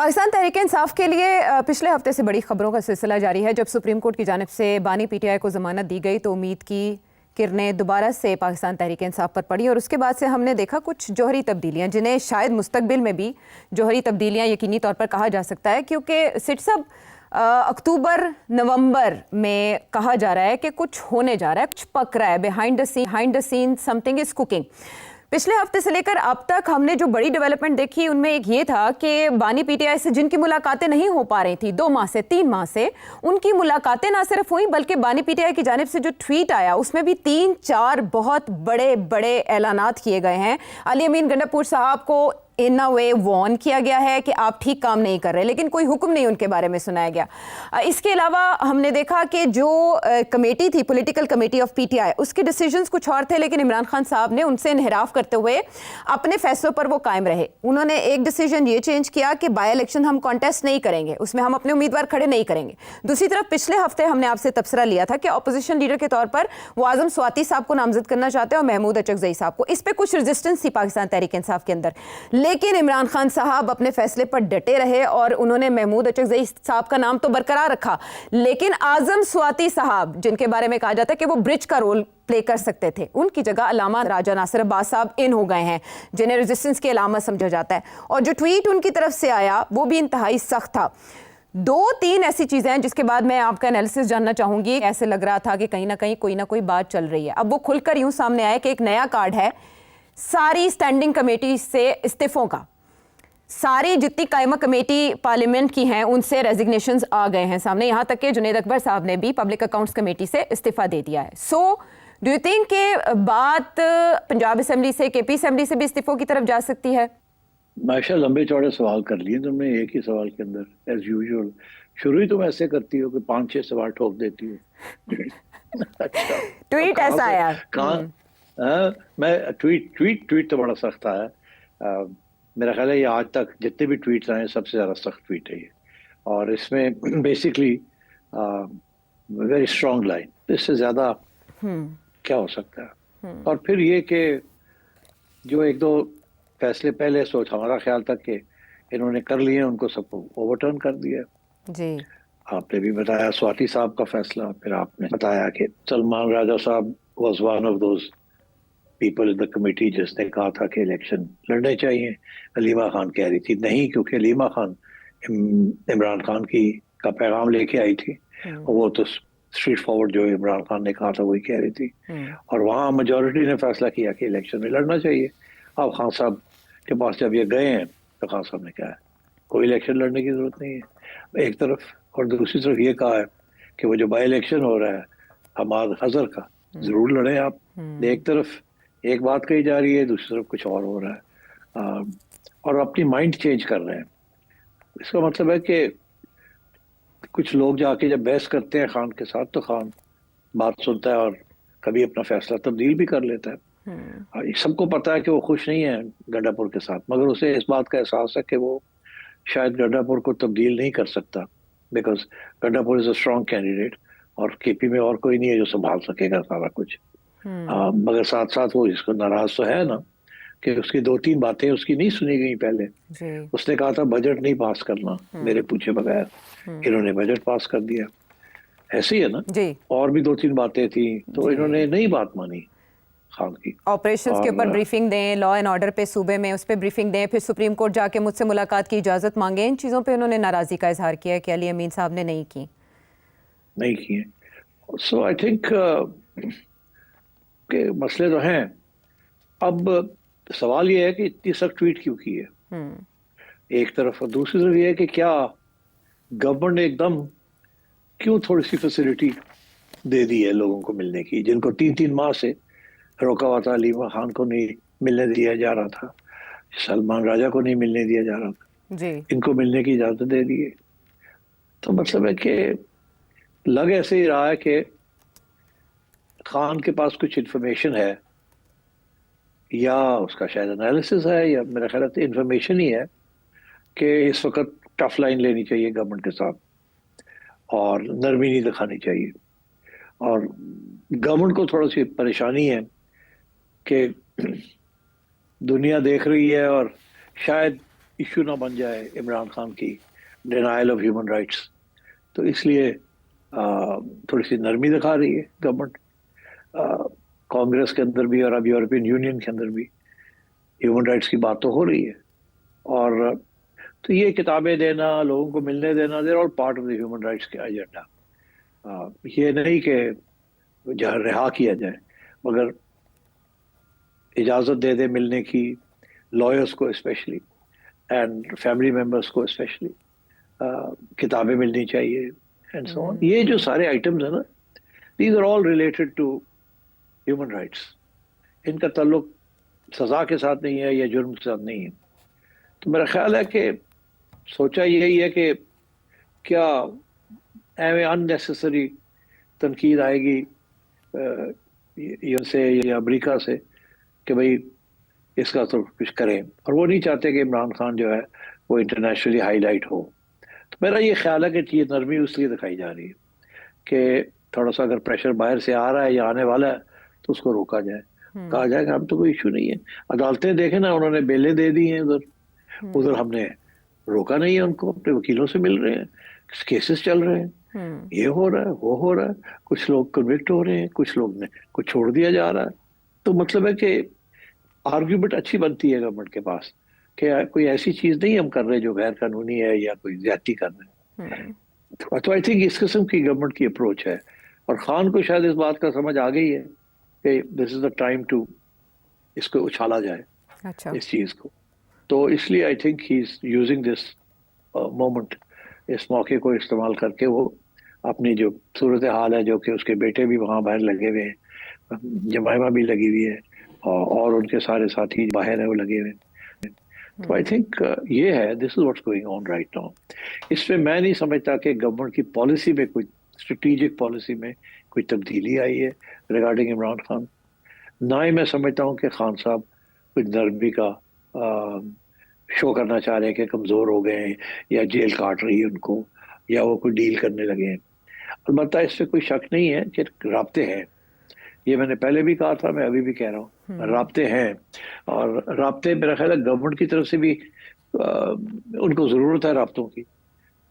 پاکستان تحریک انصاف کے لیے پچھلے ہفتے سے بڑی خبروں کا سلسلہ جاری ہے۔ جب سپریم کورٹ کی جانب سے بانی پی ٹی آئی کو ضمانت دی گئی تو امید کی کرنیں دوبارہ سے پاکستان تحریک انصاف پر پڑی، اور اس کے بعد سے ہم نے دیکھا کچھ جوہری تبدیلیاں جنہیں شاید مستقبل میں بھی جوہری تبدیلیاں یقینی طور پر کہا جا سکتا ہے، کیونکہ سٹ صاحب اکتوبر نومبر میں کہا جا رہا ہے کہ کچھ ہونے جا رہا ہے، کچھ پک رہا ہے، behind the scene something is cooking. پچھلے ہفتے سے لے کر اب تک ہم نے جو بڑی ڈیولپمنٹ دیکھی ان میں ایک یہ تھا کہ بانی پی ٹی آئی سے جن کی ملاقاتیں نہیں ہو پا رہی تھی 2 ماہ سے 3 ماہ سے، ان کی ملاقاتیں نہ صرف ہوئیں بلکہ بانی پی ٹی آئی کی جانب سے جو ٹویٹ آیا اس میں بھی 3-4 بہت بڑے بڑے اعلانات کیے گئے ہیں۔ علی امین گنڈاپور صاحب کو ان اے وے وارن کیا گیا ہے کہ آپ ٹھیک کام نہیں کر رہے، لیکن کوئی حکم نہیں ان کے بارے میں سنایا گیا۔ اس کے علاوہ ہم نے دیکھا کہ جو کمیٹی تھی political committee of P T I, اس کے ڈیسیجنز کچھ اور تھے، لیکن عمران خان صاحب نے ان سے انحراف کرتے ہوئے اپنے فیصلوں پر وہ قائم رہے۔ انہوں نے ایک ڈیسیجن یہ چینج کیا کہ بائی الیکشن ہم کانٹیسٹ نہیں کریں گے، اس میں ہم اپنے امیدوار کھڑے نہیں کریں گے۔ دوسری طرف پچھلے ہفتے ہم نے آپ سے تبصرہ لیا تھا کہ اپوزیشن لیڈر کے طور پر وہ اعظم سواتی صاحب کو نامزد کرنا چاہتے ہیں اور محمود اچکزئی صاحب کو، اس پہ کچھ ریزسٹنس تھی پاکستان تحریک انصاف کے اندر، لیکن عمران خان صاحب اپنے فیصلے پر ڈٹے رہے اور انہوں نے محمود اچکزئی صاحب کا نام تو برقرار رکھا، لیکن اعظم سواتی صاحب جن کے بارے میں کہا جاتا ہے کہ وہ برج کا رول پلے کر سکتے تھے، ان کی جگہ علامہ راجہ ناصر عباس صاحب ان ہو گئے ہیں جنہیں ریزسٹنس کی علامت سمجھا جاتا ہے، اور جو ٹویٹ ان کی طرف سے آیا وہ بھی انتہائی سخت تھا۔ 2-3 ایسی چیزیں ہیں جس کے بعد میں آپ کا انالیسس جاننا چاہوں گی۔ ایسے لگ رہا تھا کہ کہیں نہ کہیں کوئی نہ کوئی بات چل رہی ہے، اب وہ کھل کر یوں سامنے آئے کہ ایک نیا کارڈ ہے ساری اسٹینڈنگ کمیٹی سے استعفوں کا، ساری جتنی قائمہ کمیٹی پارلیمنٹ کی ہیں ان سے ریزگنیشنز آ گئے ہیں سامنے، یہاں تک کہ جنید اکبر صاحب نے بھی پبلک اکاؤنٹس کمیٹی سے استعفیٰ دے دیا ہے۔ سو ڈو یو تھنک کہ بات پنجاب اسمبلی سے کے پی اسمبلی سے بھی استعفوں کی طرف جا سکتی ہے؟ ماشاء لمبے چوڑے سوال کر لیے تم نے ایک ہی سوال کے اندر، ایز یوزول شروع ہی تم ایسے کرتی ہو کہ 5-6 سوال ٹھوک دیتی ہو۔ اچھا ٹویٹ ایسا آیا میں ٹویٹ تو بڑا سخت آیا، میرا خیال ہے یہ آج تک جتنے بھی ٹویٹس آئے سب سے زیادہ سخت ٹویٹ ہے یہ، اور اس میں بیسکلی ویری اسٹرانگ لائن، اس سے زیادہ کیا ہو سکتا ہے۔ اور پھر یہ کہ جو 1-2 فیصلے پہلے سوچ ہمارا خیال تھا کہ انہوں نے کر لیے، ان کو سب کو اوور ٹرن کر دیا۔ جی آپ نے بھی بتایا سواتی صاحب کا فیصلہ، پھر آپ نے بتایا کہ سلمان راجہ صاحب was one of those people in the committee جس نے کہا تھا کہ الیکشن لڑنے چاہیے۔ علیمہ خان کہہ رہی تھی نہیں، کیونکہ علیمہ خان عمران خان کا پیغام لے کے آئی تھی، اور وہ تو اسٹریٹ فارورڈ جو عمران خان نے کہا تھا وہی کہہ رہی تھی، اور وہاں میجورٹی نے فیصلہ کیا کہ الیکشن میں لڑنا چاہیے۔ اب خان صاحب کے پاس جب یہ گئے ہیں تو خان صاحب نے کہا ہے کوئی الیکشن لڑنے کی ضرورت نہیں ہے ایک طرف، اور دوسری طرف یہ کہا ہے کہ وہ جو بائی الیکشن ہو رہا ہے حماد حضر کا ضرور لڑیں آپ۔ ایک طرف ایک بات کہی جا رہی ہے، دوسری طرف کچھ اور ہو رہا ہے، اور اپنی مائنڈ چینج کر رہے ہیں۔ اس کا مطلب ہے کہ کچھ لوگ جا کے جب بحث کرتے ہیں خان کے ساتھ تو خان بات سنتا ہے اور کبھی اپنا فیصلہ تبدیل بھی کر لیتا ہے۔ سب کو پتا ہے کہ وہ خوش نہیں ہے گنڈاپور کے ساتھ، مگر اسے اس بات کا احساس ہے کہ وہ شاید گنڈاپور کو تبدیل نہیں کر سکتا، because Gandapur is a strong candidate, اور کے پی میں اور کوئی نہیں ہے جو سنبھال سکے گا سارا کچھ۔ مگر ساتھ ساتھ وہ اس کو ناراض تو ہے نا کہ اس کی 2-3 باتیں اس کی نہیں سنی گئی پہلے۔ اس نے کہا تھا بجٹ نہیں پاس کرنا میرے پوچھے بغیر، انہوں نے بجٹ پاس کر دیا، ایسے ہی ہے نا۔ اور بھی 2-3 باتیں تھیں تو انہوں نے نہیں بات مانی خان کی۔ آپریشنز کے اوپر بریفنگ دیں، لا اینڈ آرڈر پہ صوبے میں اس پہ بریفنگ دیں، پھر سپریم کورٹ جا کے مجھ سے ملاقات کی اجازت مانگیں، ان چیزوں پہ انہوں نے ناراضی کا اظہار کیا کہ علی امین صاحب نے نہیں کی۔ سو آئی تھنک کہ مسئلے تو ہیں۔ اب سوال یہ ہے کہ اتنی سخت ٹویٹ کیوں کی ہے ایک طرف، اور دوسری طرف یہ ہے کہ کیا گورنمنٹ نے ایک دم کیوں تھوڑی سی فیسلٹی دے دی ہے لوگوں کو ملنے کی، جن کو 3 ماہ سے روکا ہوا تھا۔ علیمہ خان کو نہیں ملنے دیا جا رہا تھا، سلمان راجہ کو نہیں ملنے دیا جا رہا تھا، ان کو ملنے کی اجازت دے دی ہے۔ تو مطلب ہے کہ لگ ایسے ہی رہا ہے کہ خان کے پاس کچھ انفارمیشن ہے، یا اس کا شاید انالیسس ہے، یا میرا خیال ہے انفارمیشن ہی ہے کہ اس وقت ٹف لائن لینی چاہیے گورنمنٹ کے ساتھ اور نرمی نہیں دکھانی چاہیے، اور گورنمنٹ کو تھوڑا سی پریشانی ہے کہ دنیا دیکھ رہی ہے اور شاید ایشو نہ بن جائے عمران خان کی ڈینائل آف ہیومن رائٹس. تو اس لیے تھوڑی سی نرمی دکھا رہی ہے گورنمنٹ. کانگریس کے اندر بھی اور اب یورپین یونین کے اندر بھی ہیومن رائٹس کی بات تو ہو رہی ہے. اور تو یہ کتابیں دینا, لوگوں کو ملنے دینا, they're all part of the human rights کے ایجنڈا. یہ نہیں کہ جہاں رہا کیا جائے, مگر اجازت دے دے ملنے کی لائرس کو اسپیشلی اینڈ فیملی ممبرس کو اسپیشلی. کتابیں ملنی چاہیے اینڈ سو آن. یہ جو سارے آئٹمز ہیں نا, these are all related to human rights. ان کا تعلق سزا کے ساتھ نہیں ہے یا جرم کے ساتھ نہیں ہے. تو میرا خیال ہے کہ سوچا یہی ہے کہ کیا ان نیسیسری تنقید آئے گی یون سے یا امریکہ سے کہ بھئی اس کا تو کچھ کریں, اور وہ نہیں چاہتے کہ عمران خان جو ہے وہ انٹرنیشنلی ہائی لائٹ ہو. تو میرا یہ خیال ہے کہ یہ نرمی اس لیے دکھائی جا رہی ہے کہ تھوڑا سا اگر پریشر باہر سے آ رہا ہے یا آنے والا ہے تو اس کو روکا جائے. کہا جائے کہ ہم تو کوئی ایشو نہیں ہے. عدالتیں دیکھیں نا, انہوں نے بیلیں دے دی ہیں ادھر ہم نے روکا نہیں ہے ان کو. اپنے وکیلوں سے مل رہے ہیں, کیسز چل رہے ہیں, یہ ہو رہا ہے وہ ہو رہا ہے. کچھ لوگ کنوکٹ ہو رہے ہیں, کچھ لوگ نے کچھ چھوڑ دیا جا رہا ہے. تو مطلب ہے کہ آرگیومنٹ اچھی بنتی ہے گورنمنٹ کے پاس کہ کوئی ایسی چیز نہیں ہم کر رہے جو غیر قانونی ہے یا کوئی زیادتی کر رہے ہیں. تو آئی تھنک اس قسم کی گورنمنٹ کی اپروچ ہے, اور خان کو شاید اس بات کا سمجھ آ گئی ہے کہ دس از دا ٹائم ٹو اس کو اچھالا جائے اس چیز کو. تو اس لیے I think he is using this moment, اس موقع کو استعمال کر کے وہ اپنی جو صورت حال ہے, جو کہ اس کے بیٹے بھی وہاں باہر لگے ہوئے ہیں, جمائمہ بھی لگی ہوئی ہے, اور ان کے سارے ساتھی باہر ہیں وہ لگے ہوئے ہیں. تو آئی تھنک یہ ہے, this is what's going on right now. اس میں میں نہیں سمجھتا کہ گورنمنٹ کی پالیسی میں کوئی اسٹریٹجک پالیسی میں کوئی تبدیلی آئی ہے ریگارڈنگ عمران خان. نہ ہی میں سمجھتا ہوں کہ خان صاحب کوئی نرمی کا شو کرنا چاہ رہے ہیں کہ کمزور ہو گئے ہیں یا جیل کاٹ رہی ہے ان کو یا وہ کوئی ڈیل کرنے لگے ہیں. البتہ اس سے کوئی شک نہیں ہے کہ رابطے ہیں. یہ میں نے پہلے بھی کہا تھا, میں ابھی بھی کہہ رہا ہوں, رابطے ہیں. اور رابطے میرا خیال ہے گورنمنٹ کی طرف سے بھی ان کو ضرورت ہے رابطوں کی,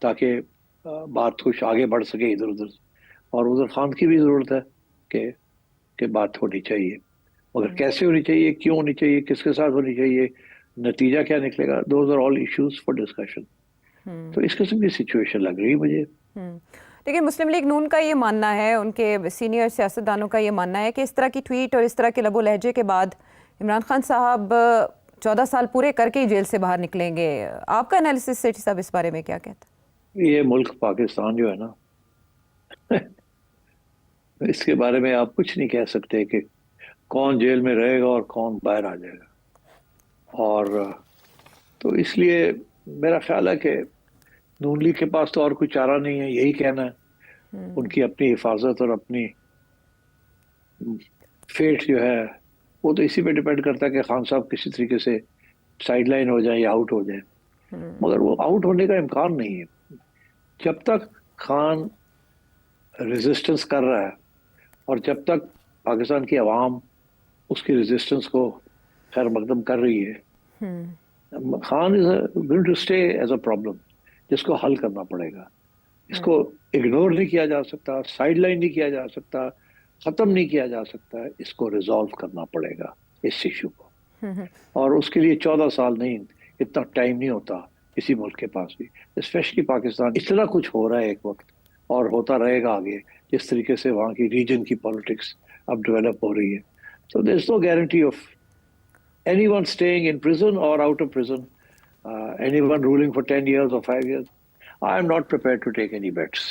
تاکہ بات کچھ آگے بڑھ سکے ادھر ادھر. اور ادھر خان کی بھی ضرورت ہے کہ بات ہونی چاہیے, مگر کیسے ہونی چاہیے, کیوں ہونی چاہیے, کس کے ساتھ ہونی چاہیے, نتیجہ کیا نکلے گا, those are all issues for discussion. تو اس قسم کی سچویشن لگ رہی ہے مجھے. لیکن مسلم لیگ نون کا یہ ماننا ہے, ان کے سینئر سیاستدانوں کا یہ ماننا ہے کہ اس طرح کی ٹویٹ اور اس طرح کے لب و لہجے کے بعد عمران خان صاحب 14 سال پورے کر کے ہی جیل سے باہر نکلیں گے. آپ کا انالیسس سیٹھی صاحب اس بارے میں کیا کہتا ہے؟ یہ ملک پاکستان جو ہے نا, اس کے بارے میں آپ کچھ نہیں کہہ سکتے کہ کون جیل میں رہے گا اور کون باہر آ جائے گا. اور تو اس لیے میرا خیال ہے کہ نون لیگ کے پاس تو اور کوئی چارہ نہیں ہے, یہی کہنا ہے. ان کی اپنی حفاظت اور اپنی فیٹ جو ہے وہ تو اسی پہ ڈیپینڈ کرتا ہے کہ خان صاحب کسی طریقے سے سائیڈ لائن ہو جائیں یا آؤٹ ہو جائیں. مگر وہ آؤٹ ہونے کا امکان نہیں ہے. جب تک خان ریزسٹنس کر رہا ہے اور جب تک پاکستان کی عوام اس کی ریزسٹنس کو خیر مقدم کر رہی ہے, Khan is going to stay as a problem جس کو حل کرنا پڑے گا. اس کو اگنور نہیں کیا جا سکتا, سائیڈ لائن نہیں کیا جا سکتا, ختم نہیں کیا جا سکتا. اس کو ریزالو کرنا پڑے گا اس ایشو کو, اور اس کے لیے 14 سال نہیں, اتنا ٹائم نہیں ہوتا کسی ملک کے پاس بھی, اسپیشلی پاکستان. اتنا کچھ ہو رہا ہے ایک وقت اور ہوتا رہے گا آگے, جس طریقے سے وہاں کی ریجن کی پالیٹکس اب ڈیولپ ہو رہی ہے. So there's no guarantee of anyone staying in prison or out of prison, anyone ruling for 10 years or 5 years. I am not prepared to take any bets.